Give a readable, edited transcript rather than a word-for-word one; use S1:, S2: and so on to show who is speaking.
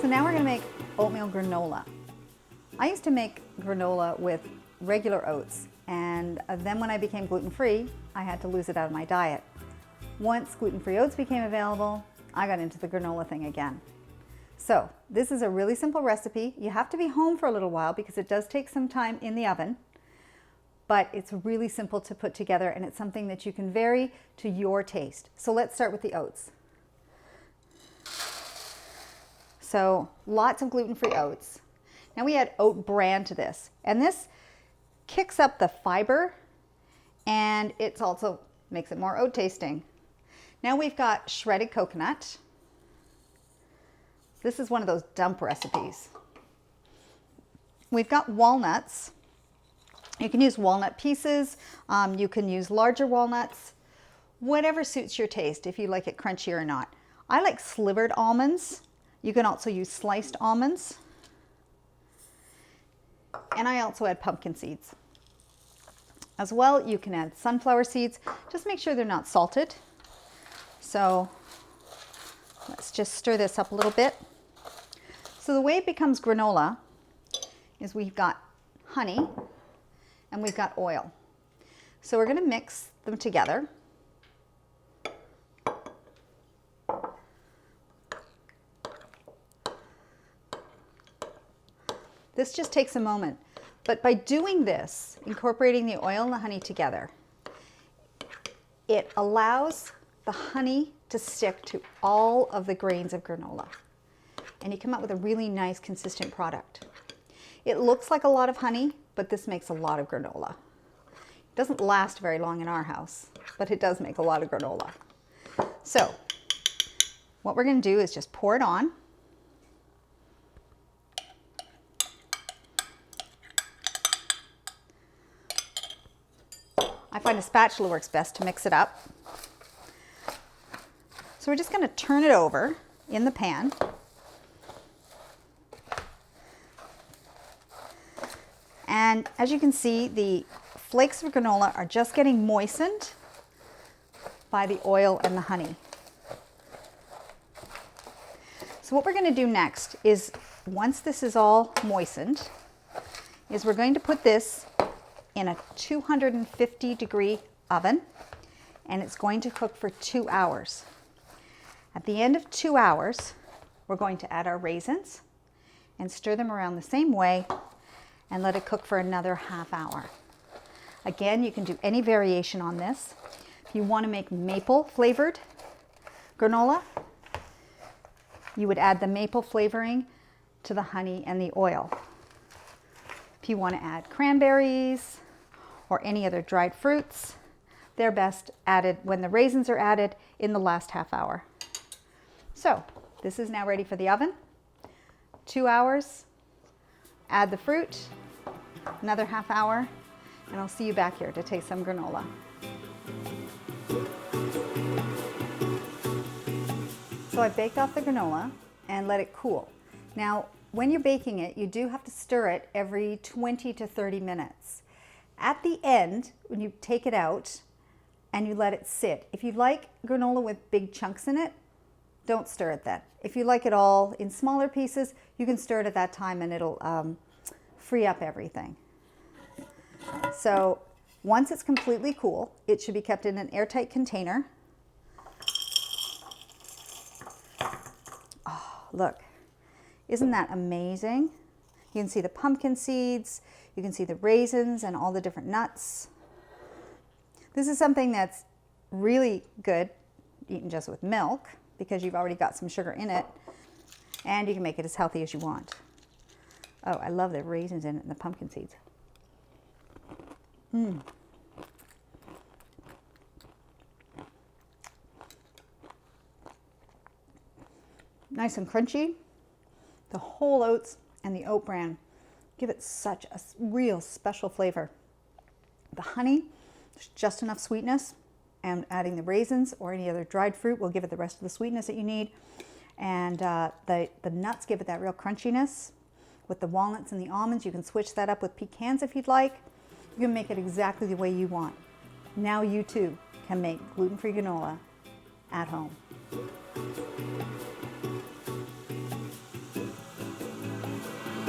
S1: now we're going to make oatmeal granola. I used to make granola with regular oats, and then when I became gluten-free, I had to lose it out of my diet. Once gluten-free oats became available, I got into the granola thing again. So this is a really simple recipe. You have to be home for a little while because it does take some time in the oven, but it's really simple to put together, and it's something that you can vary to your taste. So let's start with the oats. So lots of gluten-free oats. Now we add oat bran to this, and this kicks up the fiber, and it also makes it more oat tasting. Now we've got shredded coconut. This is one of those dump recipes. We've got walnuts. You can use walnut pieces, you can use larger walnuts, whatever suits your taste, if you like it crunchy or not. I like slivered almonds. You can also use sliced almonds. And I also add pumpkin seeds. As well, you can add sunflower seeds. Just make sure they're not salted. So let's just stir this up a little bit. So the way it becomes granola is we've got honey and we've got oil. So we're going to mix them together. This just takes a moment, but by doing this, incorporating the oil and the honey together, it allows the honey to stick to all of the grains of granola, and you come up with a really nice consistent product. It looks like a lot of honey, but this makes a lot of granola. It doesn't last very long in our house, but it does make a lot of granola. So what we're going to do is just pour it on. I find a spatula works best to mix it up. So we're just going to turn it over in the pan. And as you can see, the flakes of granola are just getting moistened by the oil and the honey. So what we're going to do next is, once this is all moistened, is we're going to put this in a 250-degree oven, and it's going to cook for 2 hours. At the end of 2 hours, we're going to add our raisins and stir them around the same way and let it cook for another half hour. Again, you can do any variation on this. If you want to make maple flavored granola, you would add the maple flavoring to the honey and the oil. If you want to add cranberries or any other dried fruits, they're best added when the raisins are added in the last half hour. So this is now ready for the oven. 2 hours, add the fruit, another half hour, and I'll see you back here to taste some granola. So I baked off the granola and let it cool. Now, when you're baking it, you do have to stir it every 20 to 30 minutes. At the end, when you take it out and you let it sit, if you like granola with big chunks in it, don't stir it then. If you like it all in smaller pieces, you can stir it at that time and it'll free up everything. So once it's completely cool, it should be kept in an airtight container. Oh, look. Isn't that amazing? You can see the pumpkin seeds, you can see the raisins and all the different nuts. This is something that's really good eaten just with milk because you've already got some sugar in it, and you can make it as healthy as you want. Oh, I love the raisins in it and the pumpkin seeds. Nice and crunchy. The whole oats and the oat bran give it such a real special flavor. The honey, there's just enough sweetness, and adding the raisins or any other dried fruit will give it the rest of the sweetness that you need. And the nuts give it that real crunchiness. With the walnuts and the almonds, you can switch that up with pecans if you'd like. You can make it exactly the way you want. Now you too can make gluten-free granola at home.